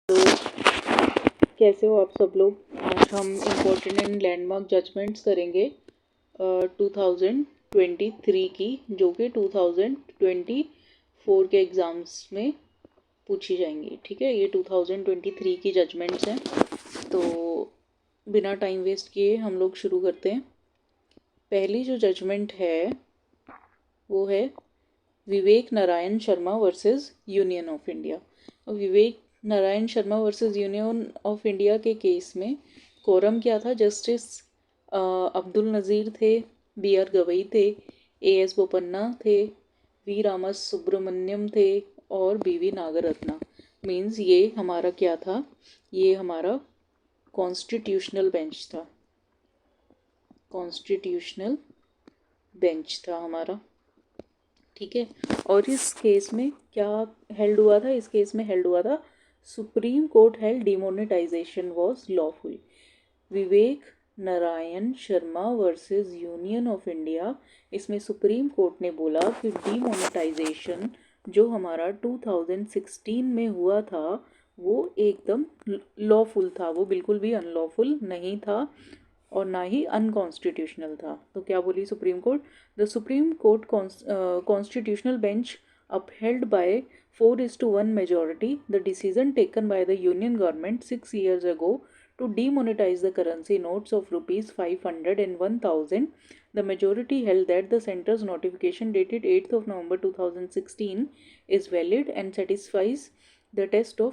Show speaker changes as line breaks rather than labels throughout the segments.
तो कैसे हो आप सब लोग। आज हम इम्पोर्टेंट एंड लैंडमार्क जजमेंट्स करेंगे 2023 की, जो कि 2024 के एग्ज़ाम्स में पूछी जाएंगी। ठीक है, ये 2023 की जजमेंट्स हैं। तो बिना टाइम वेस्ट किए हम लोग शुरू करते हैं। पहली जो जजमेंट है वो है Vivek Narayan Sharma versus union of India. Vivek Narayan Sharma versus union of India के केस में कोरम क्या था? जस्टिस अब्दुल नज़ीर थे, B.R. गवई थे, A.S. बोपन्ना थे, वी रामस सुब्रमण्यम थे और B.V. नागरत्ना। मीन्स ये हमारा क्या था? ये हमारा कॉन्स्टिट्यूशनल बेंच था। कॉन्स्टिट्यूशनल बेंच था हमारा। ठीक है, और इस केस में क्या हेल्ड हुआ था? इस केस में हेल्ड हुआ था supreme court held demonetisation was lawful. Vivek Narayan Sharma versus union of India, इसमें सुप्रीम कोर्ट ने बोला कि डिमोनेटाइजेशन जो हमारा 2016 में हुआ था वो एकदम लॉफुल था, वो बिल्कुल भी अनलॉफुल नहीं था और ना ही अनकॉन्स्टिट्यूशनल था। तो क्या बोली supreme court? The Supreme court constitutional bench upheld by 4:1 majority the decision taken by the union government 6 years ago to demonetize the currency notes of rupees 500 and 1000. The majority held that the centre's notification dated 8th of November 2016 is valid and satisfies the test of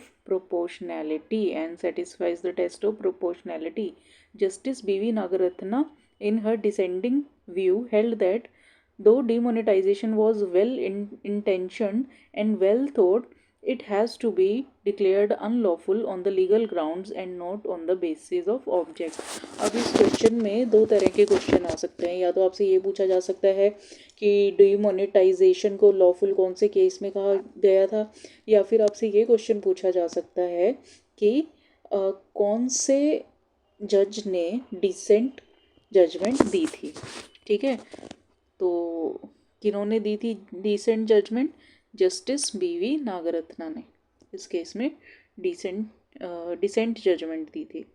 proportionality. Justice B.V. Nagaratna, in her dissenting view, held that though demonetization was well intentioned and well thought, it has to be declared unlawful on the legal grounds and not on the basis of object. अब इस question में दो तरह के question आ सकते हैं। या तो आपसे ये पूछा जा सकता है कि डिमोनेटाइजेशन को लॉफुल कौन से केस में कहा गया था, या फिर आपसे ये क्वेश्चन पूछा जा सकता है कि कौन से जज ने डिसेंट जजमेंट दी थी। ठीक है, तो किन्होंने दी थी decent judgement? Justice B.V. Nagarathna ने इस केस में डिसेंट जजमेंट दी थी।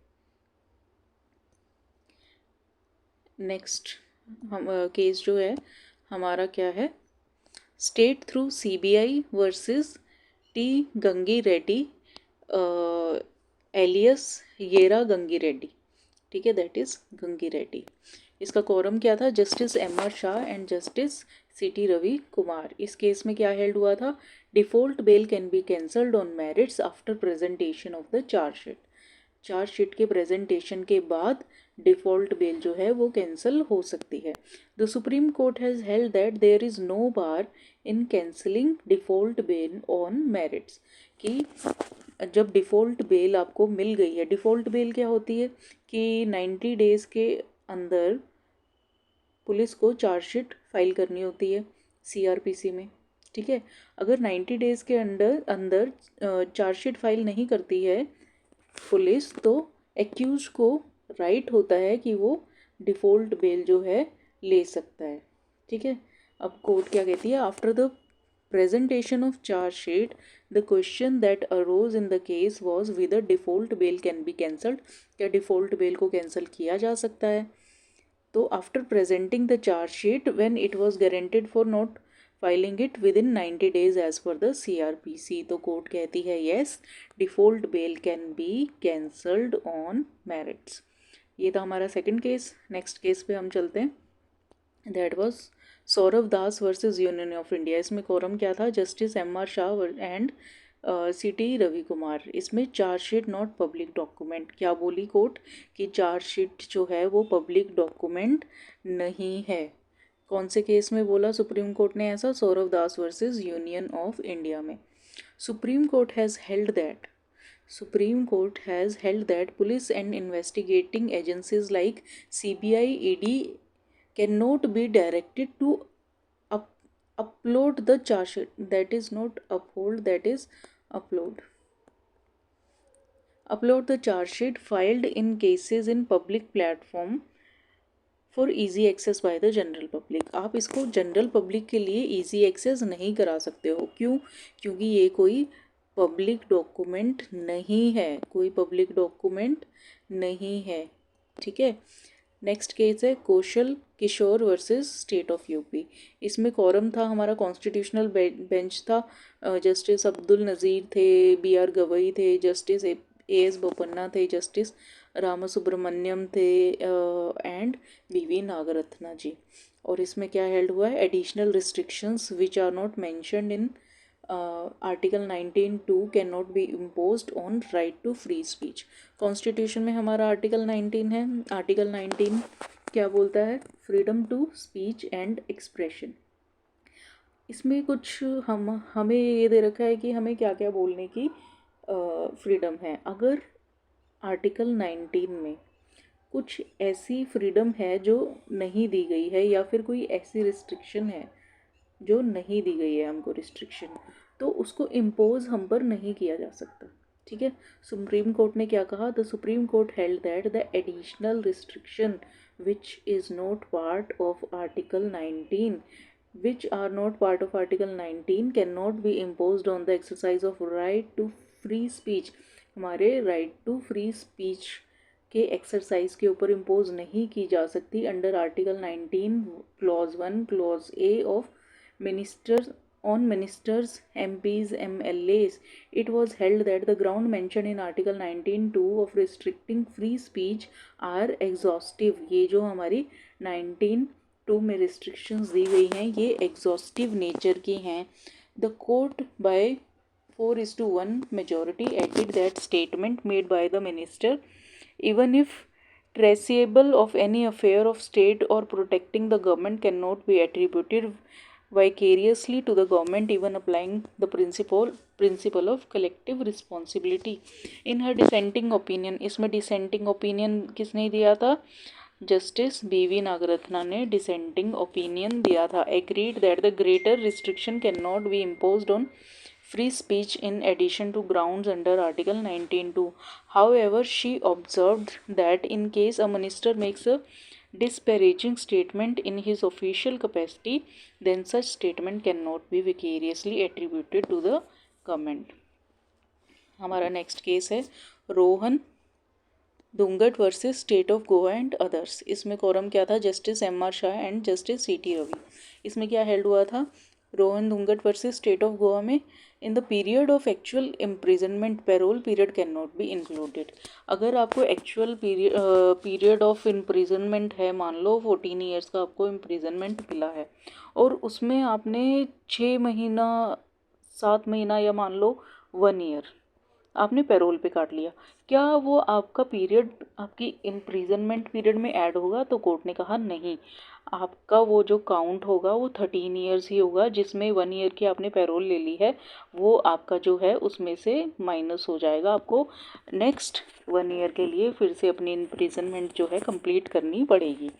नेक्स्ट हम केस जो है हमारा क्या है? State through CBI versus T. Gangi Reddy alias Yerra Gangi Reddy. ठीक है, दैट इज गंगी रेड्डी। इसका कोरम क्या था? Justice M.R. Shah and justice C.T. Ravi Kumar. इस केस में क्या हेल्ड हुआ था? Default bail can be cancelled on merits after presentation of the chargesheet. Chargesheet के प्रेजेंटेशन के बाद डिफॉल्ट बेल जो है वो कैंसिल हो सकती है। The Supreme court has held that there is no bar in cancelling default bail on merits. कि जब डिफ़ॉल्ट बेल आपको मिल गई है, डिफ़ॉल्ट बेल क्या होती है कि 90 डेज़ के अंदर पुलिस को चार्जशीट फाइल करनी होती है CRPC में। ठीक है, अगर 90 डेज़ के अंदर चार्जशीट फाइल नहीं करती है पुलिस, तो एक्यूज को राइट होता है कि वो डिफ़ॉल्ट बेल जो है ले सकता है। ठीक है, अब कोर्ट क्या कहती है? After the presentation of charge sheet, the question that arose in the case was whether default bail can be cancelled। क्या default bail को cancel किया जा सकता है? तो after presenting the charge sheet when it was guaranteed for not filing it within 90 days as per the CRPC, तो court कहती है yes, default bail can be cancelled on merits। ये था हमारा सेकंड केस। नेक्स्ट केस पे हम चलते हैं। That was Saurabh Das versus union of India. इसमें कोरम क्या था? Justice M.R. Shah and C.T. Ravi Kumar. इसमें चार्जशीट नॉट पब्लिक डॉक्यूमेंट। क्या बोली कोर्ट? कि चार्जशीट जो है वो पब्लिक डॉक्यूमेंट नहीं है। कौन से केस में बोला सुप्रीम कोर्ट ने ऐसा? Saurabh Das versus union of India में। Supreme court has held that police and investigating agencies like CBI, ED cannot be directed to upload the charge sheet. That is not uphold, that is upload. Upload the charge sheet filed in cases in public platform for easy access by the general public. आप इसको general public के लिए easy access नहीं करा सकते हो। क्यों? क्योंकि ये कोई पब्लिक डॉक्यूमेंट नहीं है, कोई पब्लिक डॉक्यूमेंट नहीं है। ठीक है। नेक्स्ट केस है Kaushal Kishore versus state of UP. इसमें कोरम था हमारा कॉन्स्टिट्यूशनल बेंच था। जस्टिस अब्दुल नज़ीर थे, BR गवई थे, जस्टिस AS बोपन्ना थे, जस्टिस रामसुब्रमण्यम थे एंड BV नागरत्ना जी। और इसमें क्या हेल्ड हुआ है, additional restrictions which are not mentioned in article 19(2) can not be imposed on right to free speech. Constitution में हमारा आर्टिकल 19 है। आर्टिकल 19 क्या बोलता है, freedom to speech and expression. इसमें कुछ हमें ये दे रखा है कि हमें क्या क्या बोलने की फ्रीडम है। अगर आर्टिकल 19 में कुछ ऐसी फ्रीडम है जो नहीं दी गई है, या फिर कोई ऐसी रिस्ट्रिक्शन है जो नहीं दी गई है हमको रिस्ट्रिक्शन, तो उसको इम्पोज हम पर नहीं किया जा सकता। ठीक है। सुप्रीम कोर्ट ने क्या कहा, the Supreme court held that the additional restriction which is not part of article 19 which are not part of article 19 cannot be imposed on the exercise of right to free speech। हमारे right to free speech के exercise के ऊपर impose नहीं की जा सकती under article 19 clause 1 clause A of ministers on ministers, MPs, MLAs. It was held that the ground mentioned in article 19(2) of restricting free speech are exhaustive। ये जो हमारी 19(2) में restrictions दी गई हैं ये exhaustive nature की हैं। The court by 4:1 majority added that statement made by the minister, even if traceable of any affair of state or protecting the government, cannot be attributed vicariously to the government, even applying the principle of collective responsibility। in her dissenting opinion, इसमें dissenting opinion किसने दिया था, justice BV Nagarathna ने dissenting opinion दिया था। agreed that the greater restriction cannot be imposed on free speech in addition to grounds under article 19(2). however, she observed that in case a minister makes a disparaging statement in his official capacity, then such statement cannot be vicariously attributed to the government। हमारा next case है Rohan Dhungat versus state of Goa and others. इसमें quorum क्या था, justice MR Shah and justice CT Ravi. इसमें क्या held हुआ था, Rohan Dhungat versus state of Goa में in the period of actual imprisonment parole period can not be included. अगर आपको एक्चुअल पीरियड ऑफ इम्प्रिजनमेंट है, मान लो 14 ईयर्स का आपको इम्प्रिजनमेंट मिला है और उसमें आपने 6 महीना 7 महीना या मान लो 1 ईयर आपने पैरोल पे काट लिया, क्या वो आपका पीरियड आपकी इम्प्रिजनमेंट पीरियड में ऐड होगा? तो कोर्ट ने कहा नहीं, आपका वो जो काउंट होगा वो 13 ईयर्स ही होगा, जिसमें 1 ईयर की आपने पैरोल ले ली है वो आपका जो है उसमें से माइनस हो जाएगा। आपको नेक्स्ट 1 ईयर के लिए फिर से अपनी इम्प्रिजनमेंट जो है कंप्लीट करनी पड़ेगी।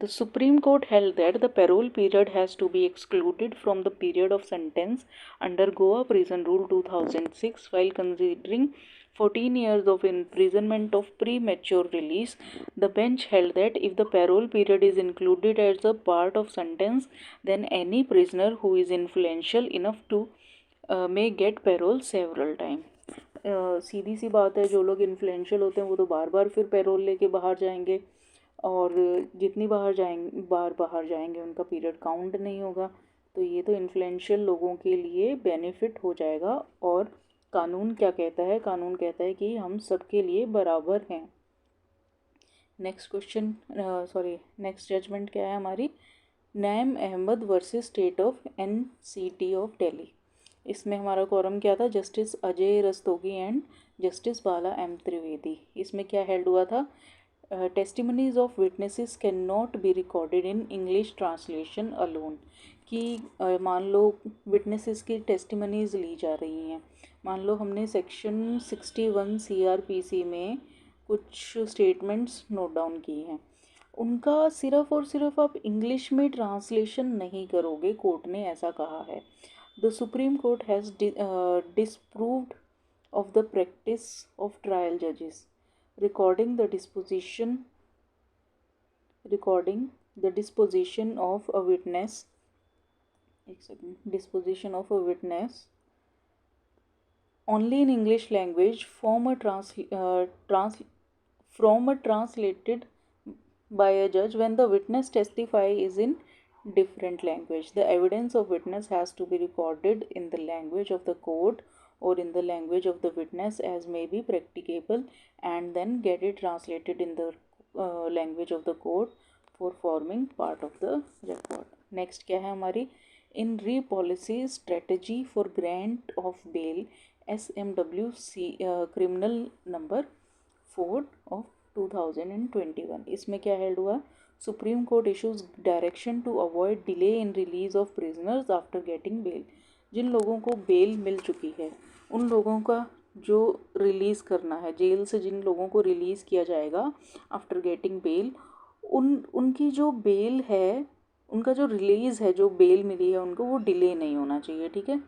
The Supreme Court held that the parole period has to be excluded from the period of sentence under Goa Prison Rule 2006 while considering 14 years of imprisonment of premature release. The bench held that if the parole period is included as a part of sentence, then any prisoner who is influential enough to may get parole several times। सीधी सी बात है, जो लोग influential होते हैं वो तो बार बार फिर payroll लेके बाहर जाएंगे, और जितनी बार बाहर जाएंगे उनका पीरियड काउंट नहीं होगा। तो ये तो इन्फ्लुएंशियल लोगों के लिए बेनिफिट हो जाएगा। और कानून क्या कहता है, कानून कहता है कि हम सबके लिए बराबर हैं। नेक्स्ट क्वेश्चन नेक्स्ट जजमेंट क्या है हमारी, Naim Ahmad versus state of NCT of Delhi. इसमें हमारा कोरम क्या था, justice Ajay Rastogi and justice Bala M Trivedi. इसमें क्या हेल्ड हुआ था, testimonies of witnesses can not be recorded in English translation alone. कि मान लो विटनेसेस की टेस्टिमनीज ली जा रही हैं, मान लो हमने सेक्शन 61 CRPC में कुछ स्टेटमेंट्स नोट डाउन की हैं, उनका सिर्फ और सिर्फ आप इंग्लिश में ट्रांसलेशन नहीं करोगे, कोर्ट ने ऐसा कहा है। The Supreme court has disproved of the practice of trial जजेस recording the disposition of a witness, disposition of a witness only in English language from a translated by a judge when the witness testify is in different language. The evidence of witness has to be recorded in the language of the court or in the language of the witness as may be practicable, and then get it translated in the language of the court for forming part of the record. Next क्या है हमारी, in re-policy strategy for grant of bail SMWC criminal number 4 of 2021. इसमें क्या held हुआ, supreme court issues direction to avoid delay in release of prisoners after getting bail. जिन लोगों को bell मिल चुकी है उन लोगों का जो रिलीज़ करना है, जेल से जिन लोगों को रिलीज़ किया जाएगा आफ्टर गेटिंग बेल, उनकी जो बेल है, उनका जो रिलीज़ है, जो बेल मिली है उनको, वो डिले नहीं होना चाहिए. ठीक है,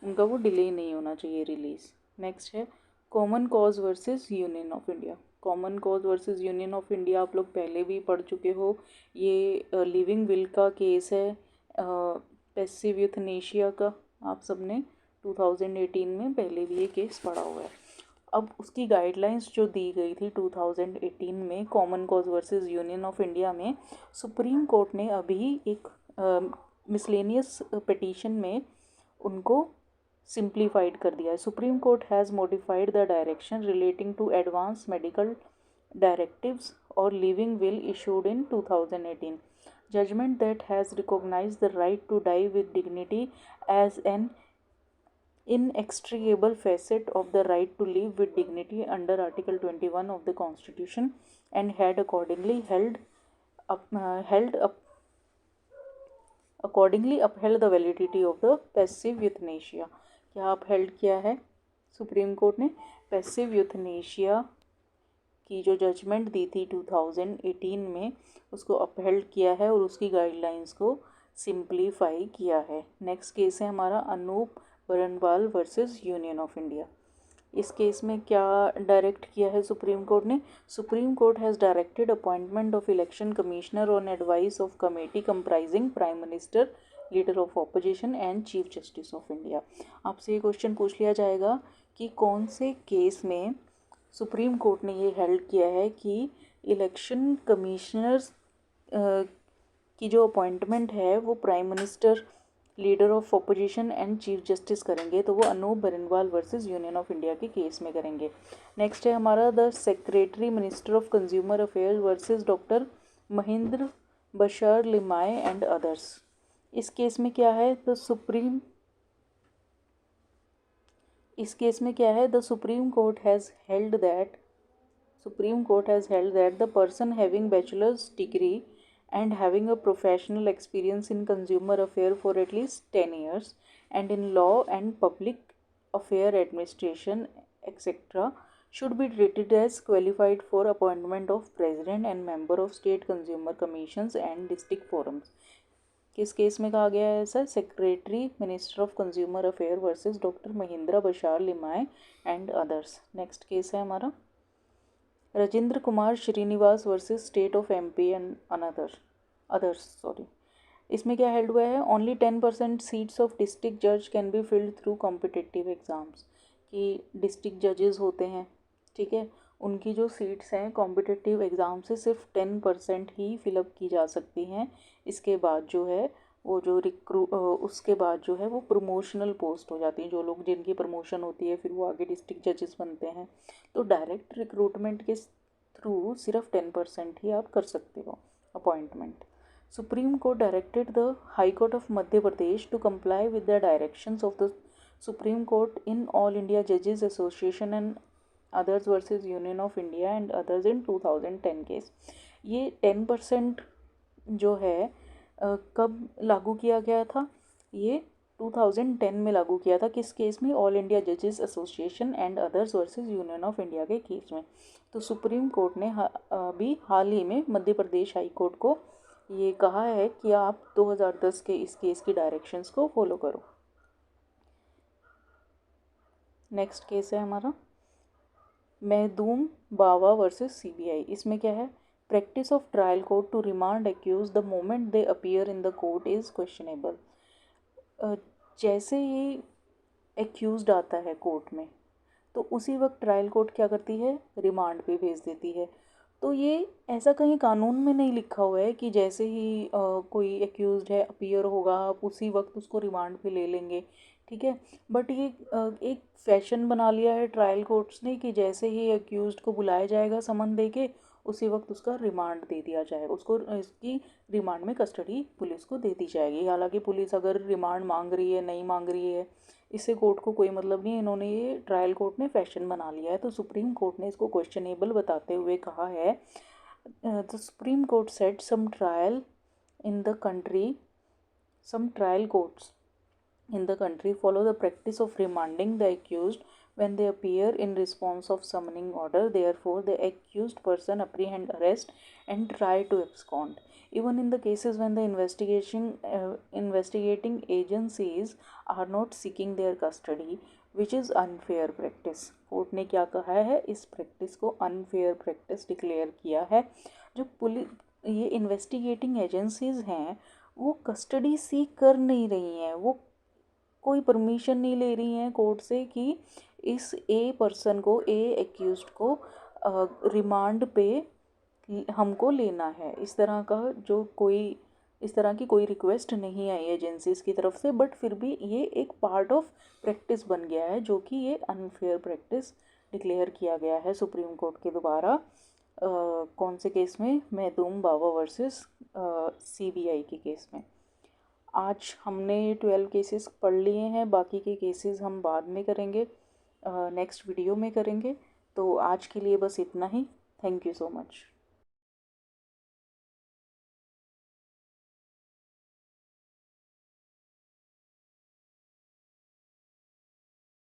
उनका वो डिले नहीं होना चाहिए रिलीज़. नेक्स्ट है common cause versus union of India. Common cause versus union of India आप लोग पहले भी पढ़ चुके हो. ये लिविंग विल का केस है, पैसिव यूथनेशिया का. आप सबने 2018 में पहले भी ये केस पढ़ा हुआ है. अब उसकी गाइडलाइंस जो दी गई थी 2018 में common cause versus union of India में, सुप्रीम कोर्ट ने अभी एक मिसलेनियस पिटीशन में उनको सिंप्लीफाइड कर दिया है. Supreme court has modified the direction relating to advance medical directives और living will issued in 2018. Judgment that has recognised the right to die with dignity as an inextricable facet of the right to live with dignity under Article 21 of the Constitution, and had accordingly upheld the validity of the passive euthanasia. क्या upheld किया है supreme Court ने? Passive euthanasia की जो judgement दी थी 2018 में, उसको upheld किया है और उसकी गाइडलाइंस को सिंप्लीफाई किया है. नेक्स्ट केस है हमारा Anoop Barnwal versus union of India. इस केस में क्या डायरेक्ट किया है सुप्रीम कोर्ट ने? Supreme court has directed appointment of election commissioner on advice of committee comprising prime minister, leader of opposition and chief justice of India. आपसे ये question पूछ लिया जाएगा कि कौन से केस में सुप्रीम कोर्ट ने ये हेल्ड किया है कि इलेक्शन कमिश्नर्स की जो अपॉइंटमेंट है वो prime minister, leader of opposition and chief justice करेंगे. तो वो Anoop Barnwal versus union of India के केस में करेंगे. नेक्स्ट है हमारा the secretary minister of consumer affairs versus doctor Mahendra Bashar Limaye and others. इस केस में क्या है, the Supreme court has held that the person having bachelor's degree and having a professional experience in consumer affair for at least 10 years and in law and public affair administration etc. should be treated as qualified for appointment of president and member of state consumer commissions and district forums. किस case में कहा गया है sir? Secretary minister of consumer affair versus doctor Mahendra Bashar Limaye and others. Next case है हमारा Rajendra Kumar Srinivas versus state of MP and others. इसमें क्या held हुआ है? ओनली 10% सीट्स ऑफ डिस्ट्रिक्ट जज can be filled through competitive exams. कि डिस्ट्रिक्ट जजेस होते हैं, ठीक है, उनकी जो सीट्स हैं कॉम्पिटिटिव एग्ज़ाम से सिर्फ 10% ही फिलअप की जा सकती हैं. इसके बाद जो है उसके बाद जो है वो प्रमोशनल पोस्ट हो जाती हैं. जो लोग, जिनकी प्रमोशन होती है फिर वो आगे डिस्ट्रिक्ट जजेस बनते हैं. तो डायरेक्ट रिक्रूटमेंट के थ्रू सिर्फ 10% ही आप कर सकते हो appointment. Supreme Court directed the High Court of Madhya Pradesh to comply with the directions of the Supreme Court in All India Judges Association and Others versus Union of India and Others in 2010 case. ये 10% जो है कब लागू किया गया था? ये 2010 में लागू किया था. किस केस में? ऑल इंडिया जजेस association and others versus union of India के केस में. तो सुप्रीम कोर्ट ने अभी हाल ही में मध्य प्रदेश हाई कोर्ट को ये कहा है कि आप 2010 के इस केस की डायरेक्शंस को फॉलो करो. नेक्स्ट केस है हमारा महदूम बावा वर्सेस सीबीआई. इसमें क्या है? Practice of trial court to remand accused the moment they appear in the court is questionable. जैसे ही एक्यूज्ड आता है कोर्ट में, तो उसी वक्त ट्रायल कोर्ट क्या करती है, रिमांड पे भेज देती है। तो ये ऐसा कहीं कानून में नहीं लिखा हुआ है कि जैसे ही कोई एक्यूज्ड है अपीयर होगा आप उसी वक्त उसको रिमांड पे ले लेंगे, ठीक है। बट ये एक फैशन बना लिया है ट्रायल कोर्ट्स ने कि जैसे ही एक्यूज्ड को बुलाया जाएगा समन दे के उसी वक्त उसका रिमांड दे दिया जाएगा, उसको इसकी रिमांड में कस्टडी पुलिस को दे दी जाएगी। हालांकि पुलिस अगर रिमांड मांग रही है नहीं मांग रही है इससे कोर्ट को कोई मतलब नहीं, इन्होंने ये ट्रायल कोर्ट ने फैशन बना लिया है। तो सुप्रीम कोर्ट ने इसको क्वेश्चनेबल बताते हुए कहा है, the Supreme Court said some trial in the country some trial courts in the country follow the practice of remanding the accused when they appear in response of summoning order. Therefore, the accused person apprehend, arrest, and try to abscond. Even in the cases when the investigating agencies are not seeking their custody, which is unfair practice. Court ने क्या कहा है, इस practice को unfair practice declare किया है। जो police ये इन्वेस्टिगेटिंग एजेंसीज हैं वो कस्टडी सीक कर नहीं रही हैं, वो कोई परमिशन नहीं ले रही हैं कोर्ट से कि इस ए पर्सन को, ए एक्यूज्ड को रिमांड पे हमको लेना है। इस तरह का जो कोई इस तरह की कोई रिक्वेस्ट नहीं आई एजेंसीज की तरफ से, बट फिर भी ये एक पार्ट ऑफ प्रैक्टिस बन गया है जो कि ये अनफेयर प्रैक्टिस डिक्लेयर किया गया है सुप्रीम कोर्ट के द्वारा। कौन से केस में, महदूम बावा वर्सेस CBI के केस में। आज हमने 12 केसेस पढ़ लिए हैं, बाकी के केसेस हम बाद में करेंगे, नेक्स्ट वीडियो में करेंगे। तो आज के लिए बस इतना ही। Thank you so much.